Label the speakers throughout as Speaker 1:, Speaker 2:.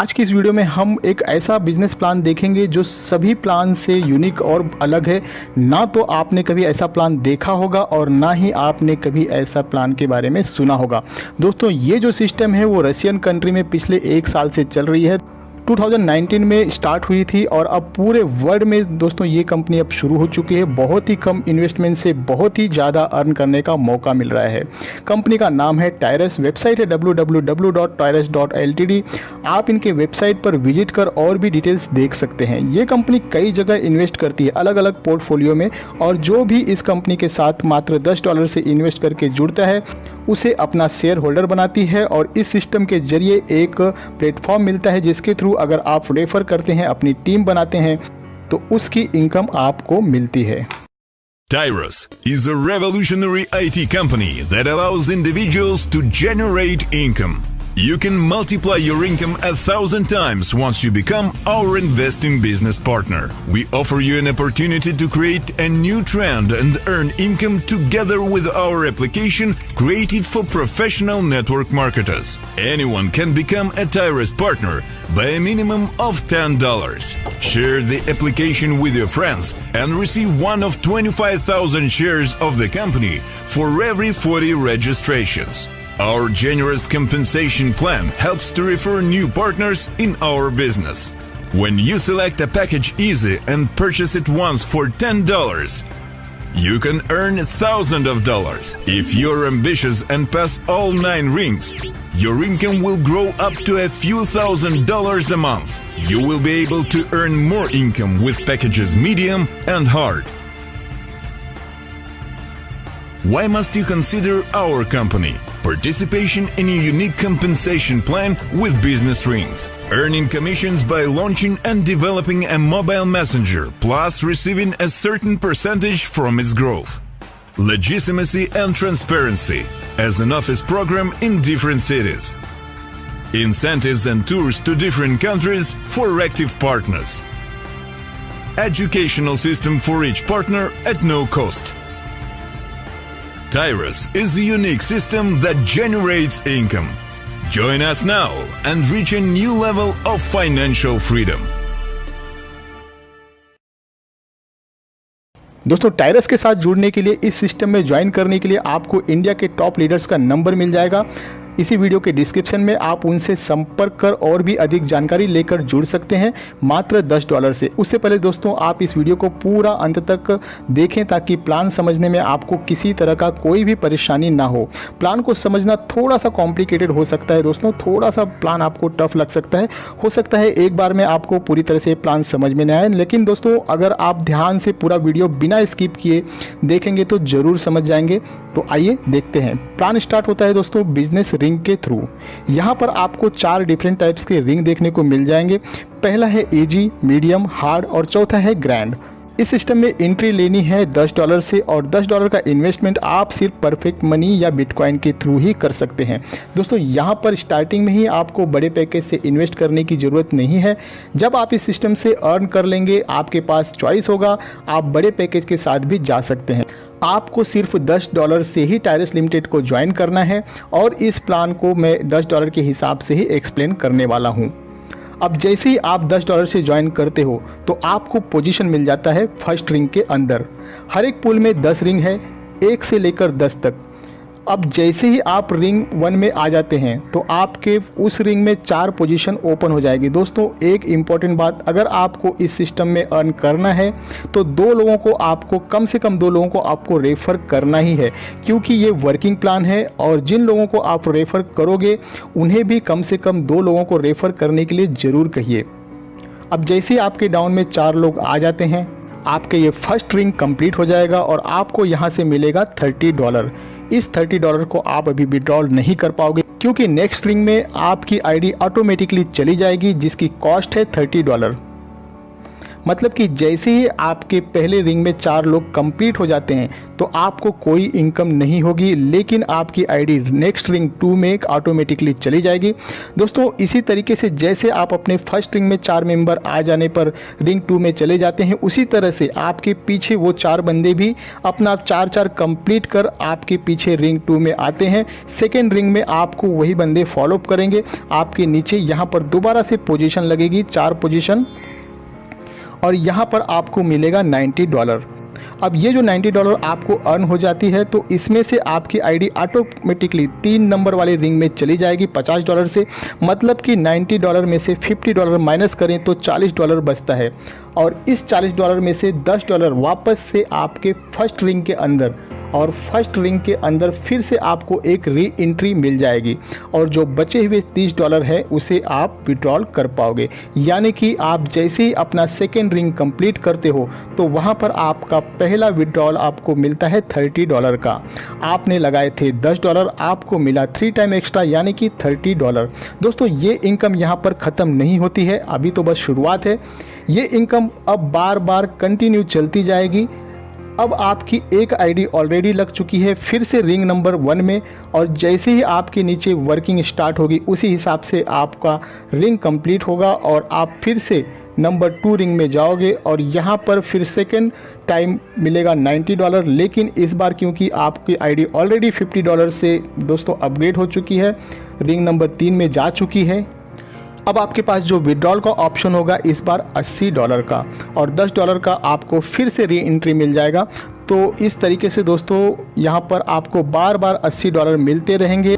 Speaker 1: आज की इस वीडियो में हम एक ऐसा बिजनेस प्लान देखेंगे जो सभी प्लान से यूनिक और अलग है। ना तो आपने कभी ऐसा प्लान देखा होगा और ना ही आपने कभी ऐसा प्लान के बारे में सुना होगा। दोस्तों, ये जो सिस्टम है वो रशियन कंट्री में पिछले 1 साल से चल रही है। 2019 में स्टार्ट हुई थी और अब पूरे वर्ल्ड में दोस्तों ये कंपनी अब शुरू हो चुकी है। बहुत ही कम इन्वेस्टमेंट से बहुत ही ज़्यादा अर्न करने का मौका मिल रहा है। कंपनी का नाम है टायरस, वेबसाइट है www.tyrus.ltd। आप इनके वेबसाइट पर विजिट कर और भी डिटेल्स देख सकते हैं। ये कंपनी कई जगह इन्वेस्ट करती है, अलग अलग पोर्टफोलियो में, और जो भी इस कंपनी के साथ मात्र $10 से इन्वेस्ट करके जुड़ता है उसे अपना शेयर होल्डर बनाती है और इस सिस्टम के जरिए एक प्लेटफॉर्म मिलता है जिसके थ्रू अगर आप रेफर करते हैं, अपनी टीम बनाते हैं, तो उसकी इनकम आपको मिलती है।
Speaker 2: Tyrus is a revolutionary IT company that allows individuals to generate income. You can multiply your income 1,000 times once you become our investing business partner. We offer you an opportunity to create a new trend and earn income together with our application created for professional network marketers. Anyone can become a Tyrus partner by a minimum of $10. Share the application with your friends and receive one of 25,000 shares of the company for every 40 registrations. Our generous compensation plan helps to refer new partners in our business. When you select a package easy and purchase it once for $10, you can earn $1,000. If you're ambitious and pass all 9 rings, your income will grow up to a few $1,000s a month. You will be able to earn more income with packages medium and hard. Why must you consider our company? Participation in a unique compensation plan with business rings. Earning commissions by launching and developing a mobile messenger, plus receiving a certain percentage from its growth. Legitimacy and transparency as an office program in different cities. Incentives and tours to different countries for active partners. Educational system for each partner at no cost. Tyrus is a unique system that generates income. Join us now and reach a new level of financial freedom.
Speaker 1: दोस्तों, टायरस के साथ जुड़ने के लिए, इस system में join करने के लिए आपको इंडिया के टॉप लीडर्स का नंबर मिल जाएगा। इसी वीडियो के डिस्क्रिप्शन में आप उनसे संपर्क कर और भी अधिक जानकारी लेकर जुड़ सकते हैं मात्र $10 से। उससे पहले दोस्तों, आप इस वीडियो को पूरा अंत तक देखें ताकि प्लान समझने में आपको किसी तरह का कोई भी परेशानी ना हो। प्लान को समझना थोड़ा सा कॉम्प्लिकेटेड हो सकता है दोस्तों, थोड़ा सा प्लान आपको टफ लग सकता है। हो सकता है एक बार में आपको पूरी तरह से प्लान समझ में न आए, लेकिन दोस्तों अगर आप ध्यान से पूरा वीडियो बिना स्किप किए देखेंगे तो ज़रूर समझ जाएंगे। तो आइए देखते हैं। प्लान स्टार्ट होता है दोस्तों बिजनेस रिंग के थ्रू। यहाँ पर आपको 4 डिफरेंट टाइप्स के रिंग देखने को मिल जाएंगे। पहला है इजी, मीडियम, हार्ड और चौथा है ग्रैंड। इस सिस्टम में एंट्री लेनी है $10 से और $10 का इन्वेस्टमेंट आप सिर्फ परफेक्ट मनी या बिटकॉइन के थ्रू ही कर सकते हैं। दोस्तों, यहाँ पर स्टार्टिंग में ही आपको बड़े पैकेज से इन्वेस्ट करने की ज़रूरत नहीं है। जब आप इस सिस्टम से अर्न कर लेंगे, आपके पास चॉइस होगा, आप बड़े पैकेज के साथ भी जा सकते हैं। आपको सिर्फ $10 से ही टायरस लिमिटेड को ज्वाइन करना है और इस प्लान को मैं $10 के हिसाब से ही एक्सप्लेन करने वाला हूँ। अब जैसे ही आप $10 से ज्वाइन करते हो तो आपको पोजीशन मिल जाता है फर्स्ट रिंग के अंदर। हर एक पूल में 10 रिंग है, 1 से लेकर 10 तक। अब जैसे ही आप रिंग 1 में आ जाते हैं तो आपके उस रिंग में 4 पोजीशन ओपन हो जाएगी। दोस्तों, एक इम्पॉर्टेंट बात, अगर आपको इस सिस्टम में अर्न करना है तो 2 लोगों को आपको, कम से कम 2 लोगों को आपको रेफ़र करना ही है, क्योंकि ये वर्किंग प्लान है और जिन लोगों को आप रेफ़र करोगे उन्हें भी कम से कम 2 लोगों को रेफ़र करने के लिए ज़रूर कहिए। अब जैसे ही आपके डाउन में 4 लोग आ जाते हैं, आपके ये फर्स्ट रिंग कंप्लीट हो जाएगा और आपको यहाँ से मिलेगा $30। इस $30 को आप अभी विड्रॉल नहीं कर पाओगे क्योंकि नेक्स्ट रिंग में आपकी आईडी ऑटोमेटिकली चली जाएगी जिसकी कॉस्ट है $30। मतलब कि जैसे ही आपके पहले रिंग में 4 लोग कंप्लीट हो जाते हैं तो आपको कोई इनकम नहीं होगी, लेकिन आपकी आईडी नेक्स्ट रिंग 2 में ऑटोमेटिकली चली जाएगी। दोस्तों इसी तरीके से जैसे आप अपने फर्स्ट रिंग में 4 मेंबर आ जाने पर रिंग 2 में चले जाते हैं, उसी तरह से आपके पीछे वो 4 बंदे भी अपना 4-4 कंप्लीट कर आपके पीछे रिंग 2 में आते हैं। सेकेंड रिंग में आपको वही बंदे फॉलोअप करेंगे। आपके नीचे यहाँ पर दोबारा से पोजीशन लगेगी, 4 पोजीशन, और यहाँ पर आपको मिलेगा $90। अब ये जो $90 आपको अर्न हो जाती है तो इसमें से आपकी आईडी ऑटोमेटिकली 3 नंबर वाले रिंग में चली जाएगी $50 से। मतलब कि $90 में से $50 माइनस करें तो $40 बचता है, और इस $40 में से $10 वापस से आपके फर्स्ट रिंग के अंदर, और फर्स्ट रिंग के अंदर फिर से आपको एक री एंट्री मिल जाएगी, और जो बचे हुए $30 है उसे आप विड्रॉल कर पाओगे। यानी कि आप जैसे ही अपना सेकेंड रिंग कंप्लीट करते हो तो वहाँ पर आपका पहला विड्रॉल आपको मिलता है $30 का। आपने लगाए थे $10, आपको मिला 3 टाइम एक्स्ट्रा यानी कि $30। दोस्तों ये इनकम यहाँ पर ख़त्म नहीं होती है, अभी तो बस शुरुआत है। ये इनकम अब बार बार कंटिन्यू चलती जाएगी। अब आपकी एक आईडी ऑलरेडी लग चुकी है फिर से रिंग नंबर 1 में, और जैसे ही आपके नीचे वर्किंग स्टार्ट होगी उसी हिसाब से आपका रिंग कंप्लीट होगा और आप फिर से नंबर 2 रिंग में जाओगे, और यहाँ पर फिर सेकेंड टाइम मिलेगा $90। लेकिन इस बार क्योंकि आपकी आईडी ऑलरेडी $50 से दोस्तों अपग्रेड हो चुकी है, रिंग नंबर 3 में जा चुकी है, अब आपके पास जो विड्रॉल का ऑप्शन होगा इस बार $80 का, और $10 का आपको फिर से री एंट्री मिल जाएगा। तो इस तरीके से दोस्तों यहाँ पर आपको बार बार $80 मिलते रहेंगे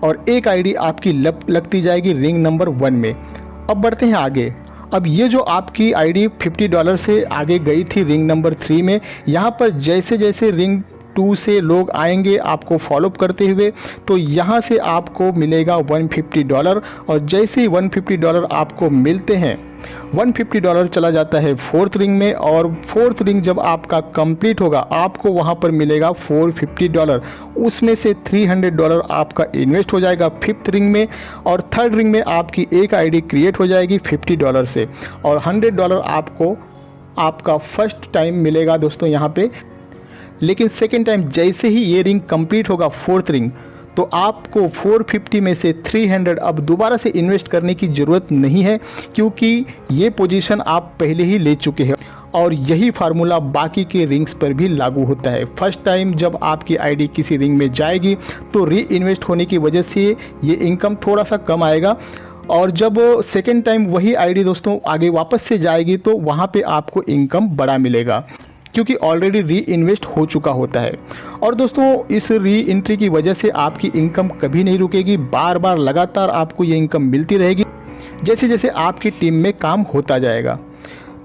Speaker 1: और एक आईडी आपकी लगती जाएगी रिंग नंबर 1 में। अब बढ़ते हैं आगे। अब ये जो आपकी आईडी $50 से आगे गई थी रिंग नंबर 3 में, यहाँ पर जैसे जैसे रिंग 2 से लोग आएंगे आपको फॉलोअप करते हुए, तो यहाँ से आपको मिलेगा $150, और जैसे ही $150 आपको मिलते हैं, $150 चला जाता है 4th रिंग में, और 4th रिंग जब आपका कंप्लीट होगा आपको वहाँ पर मिलेगा $450। उसमें से $300 आपका इन्वेस्ट हो जाएगा 5th रिंग में, और 3rd रिंग में आपकी एक आईडी क्रिएट हो जाएगी $50 से, और $100 आपको आपका फर्स्ट टाइम मिलेगा दोस्तों यहाँ पे। लेकिन सेकेंड टाइम जैसे ही ये रिंग कंप्लीट होगा 4th रिंग, तो आपको 450 में से 300 अब दोबारा से इन्वेस्ट करने की ज़रूरत नहीं है, क्योंकि ये पोजीशन आप पहले ही ले चुके हैं, और यही फार्मूला बाकी के रिंग्स पर भी लागू होता है। फर्स्ट टाइम जब आपकी आईडी किसी रिंग में जाएगी तो री इन्वेस्ट होने की वजह से ये इनकम थोड़ा सा कम आएगा, और जब सेकेंड टाइम वही आईडी दोस्तों आगे वापस से जाएगी तो वहाँ पे आपको इनकम बड़ा मिलेगा, क्योंकि ऑलरेडी री इन्वेस्ट हो चुका होता है। और दोस्तों इस री एंट्री की वजह से आपकी इनकम कभी नहीं रुकेगी, बार बार लगातार आपको ये इनकम मिलती रहेगी जैसे जैसे आपकी टीम में काम होता जाएगा।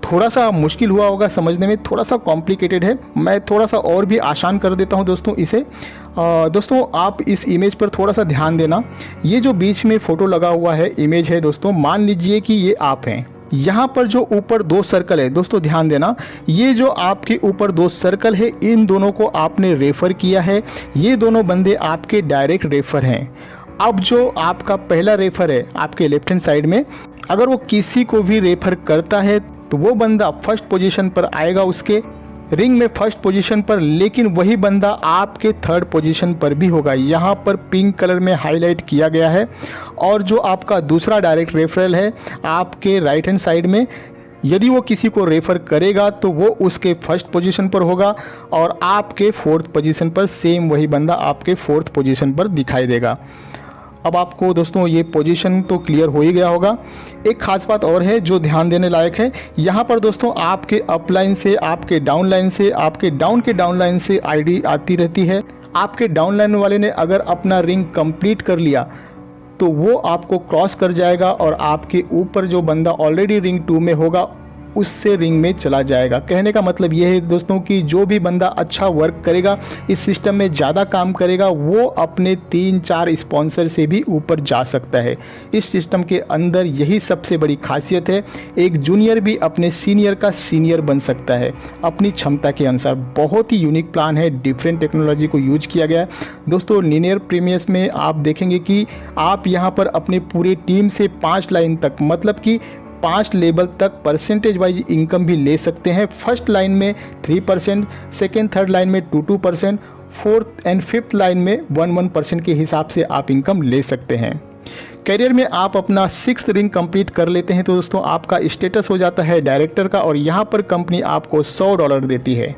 Speaker 1: थोड़ा सा मुश्किल हुआ होगा समझने में, थोड़ा सा कॉम्प्लिकेटेड है, मैं थोड़ा सा और भी आसान कर देता हूं दोस्तों इसे। दोस्तों आप इस इमेज पर थोड़ा सा ध्यान देना। ये जो बीच में फ़ोटो लगा हुआ है इमेज है दोस्तों, मान लीजिए कि ये आप हैं। यहाँ पर जो ऊपर 2 सर्कल है दोस्तों ध्यान देना, ये जो आपके ऊपर 2 सर्कल है इन दोनों को आपने रेफ़र किया है, ये दोनों बंदे आपके डायरेक्ट रेफ़र हैं। अब जो आपका पहला रेफ़र है आपके लेफ्ट हैंड साइड में, अगर वो किसी को भी रेफ़र करता है तो वो बंदा फर्स्ट पोजीशन पर आएगा उसके रिंग में फर्स्ट पोजीशन पर, लेकिन वही बंदा आपके 3rd पोजीशन पर भी होगा। यहाँ पर पिंक कलर में हाईलाइट किया गया है। और जो आपका दूसरा डायरेक्ट रेफरल है आपके राइट हैंड साइड में, यदि वो किसी को रेफ़र करेगा तो वो उसके फर्स्ट पोजीशन पर होगा, और आपके 4th पोजीशन पर सेम वही बंदा आपके 4th पोजीशन पर दिखाई देगा। अब आपको दोस्तों ये पोजीशन तो क्लियर हो ही गया होगा। एक ख़ास बात और है जो ध्यान देने लायक है, यहाँ पर दोस्तों आपके अप लाइन से, आपके डाउन लाइन से, आपके डाउन के डाउन लाइन से आईडी आती रहती है। आपके डाउन लाइन वाले ने अगर अपना रिंग कंप्लीट कर लिया तो वो आपको क्रॉस कर जाएगा, और आपके ऊपर जो बंदा ऑलरेडी रिंग 2 में होगा उससे रिंग में चला जाएगा। कहने का मतलब ये है दोस्तों कि जो भी बंदा अच्छा वर्क करेगा, इस सिस्टम में ज़्यादा काम करेगा, वो अपने 3-4 स्पॉन्सर से भी ऊपर जा सकता है। इस सिस्टम के अंदर यही सबसे बड़ी खासियत है, एक जूनियर भी अपने सीनियर का सीनियर बन सकता है अपनी क्षमता के अनुसार। बहुत ही यूनिक प्लान है, डिफरेंट टेक्नोलॉजी को यूज किया गया है दोस्तों। लीनियर प्रीमियस में आप देखेंगे कि आप यहाँ पर अपने पूरे टीम से 5 लाइन तक, मतलब कि 5 लेवल तक परसेंटेज वाइज इनकम भी ले सकते हैं। फर्स्ट लाइन में 3%, सेकेंड थर्ड लाइन में 2% 4th एंड 5th लाइन में 1% के हिसाब से आप इनकम ले सकते हैं। करियर में आप अपना 6th रिंग कंप्लीट कर लेते हैं तो दोस्तों आपका स्टेटस हो जाता है डायरेक्टर का और यहाँ पर कंपनी आपको $100 देती है।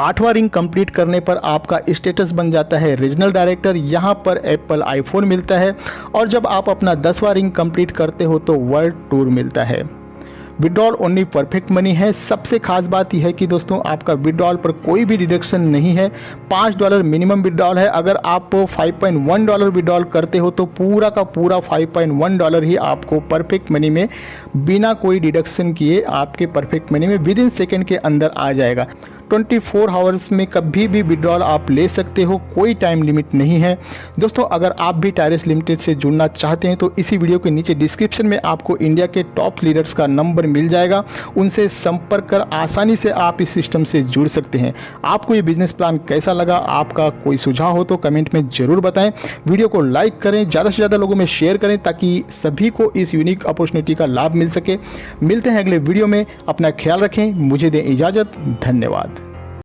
Speaker 1: 8वां रिंग कंप्लीट करने पर आपका स्टेटस बन जाता है रीजनल डायरेक्टर, यहाँ पर एप्पल आईफोन मिलता है और जब आप अपना 10वां रिंग कंप्लीट करते हो तो वर्ल्ड टूर मिलता है। विड्रॉल ओनली परफेक्ट मनी है। सबसे खास बात यह है कि दोस्तों आपका विड्रॉल पर कोई भी डिडक्शन नहीं है। $5 मिनिमम विड्रॉल है। अगर आप $5.1 विड्रॉल करते हो तो पूरा का पूरा $5.1 ही आपको परफेक्ट मनी में बिना कोई डिडक्शन किए आपके परफेक्ट मनी में विदिन सेकेंड के अंदर आ जाएगा। 24 आवर्स में कभी भी विड्रॉल आप ले सकते हो, कोई टाइम लिमिट नहीं है। दोस्तों अगर आप भी टायरस लिमिटेड से जुड़ना चाहते हैं तो इसी वीडियो के नीचे डिस्क्रिप्शन में आपको इंडिया के टॉप लीडर्स का नंबर मिल जाएगा, उनसे संपर्क कर आसानी से आप इस सिस्टम से जुड़ सकते हैं। आपको ये बिजनेस प्लान कैसा लगा, आपका कोई सुझाव हो तो कमेंट में ज़रूर बताएं। वीडियो को लाइक करें, ज़्यादा से ज़्यादा लोगों में शेयर करें ताकि सभी को इस यूनिक अपॉर्चुनिटी का लाभ मिल सके। मिलते हैं अगले वीडियो में, अपना ख्याल रखें, मुझे दें इजाज़त, धन्यवाद।